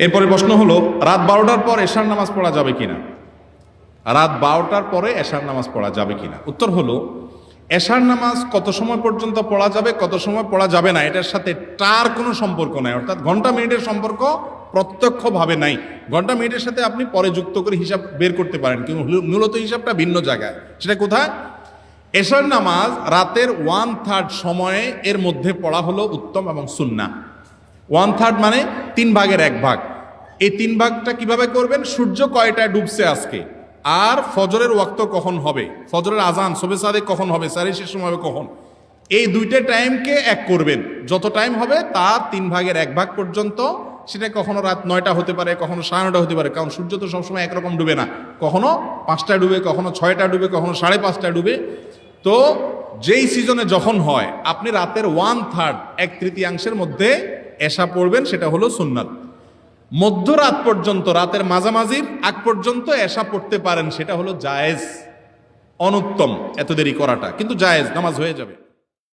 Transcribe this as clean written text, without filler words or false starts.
এরপরে প্রশ্ন হলো, রাত 12টার পর এশার নামাজ পড়া যাবে কিনা? রাত 12টার পরে এশার নামাজ পড়া যাবে কিনা? উত্তর হলো, এশার নামাজ কত সময় পর্যন্ত পড়া যাবে, কত সময় পড়া যাবে না, এটার সাথে টার কোনো সম্পর্ক নাই। অর্থাৎ ঘন্টা মিনিটের সম্পর্ক প্রত্যক্ষভাবে নাই। ঘন্টা মিনিটের সাথে আপনি পরে যুক্ত করে হিসাব বের করতে পারেন, কিন্তু মূলত হিসাবটা ভিন্ন জায়গায়। সেটা কোথায়? এশার নামাজ রাতের 1/3 সময়ে এর মধ্যে পড়া হলো উত্তম এবং সুন্নাহ। 1/3 মানে 3 ভাগের 1 ভাগ। এই 3 ভাগটা কিভাবে করবেন? সূর্য কয়টায় ডুবছে আজকে, আর ফজরের ওয়াক্ত কখন হবে, ফজরের আজান সবে সাদেক কখন হবে, সারি শেষ সময় হবে কখন, এই দুইটা টাইমকে এক করবেন। যত টাইম হবে তার 3 ভাগের 1 ভাগ পর্যন্ত। সেটা কখনো রাত 9টা হতে পারে, কখনো 9:30 হতে পারে, কারণ সূর্য তো সবসময় একরকম ডুবে না। কখনো 5টায় ডুবে, কখনো 6টা ডুবে, কখনো 5:30টায় ডুবে। তো যেই সিজনে যখন হয়, আপনি রাতের 1/3 1/3 মধ্যে এশা পড়বেন, সেটা হলো সুন্নাত। মধ্যরাত পর্যন্ত, রাতের মাঝামাঝির আগ পর্যন্ত এশা পড়তে পারেন, সেটা হলো জায়েজ। অনুত্তম এত দেরি করাটা, কিন্তু জায়েজ, নামাজ হয়ে যাবে।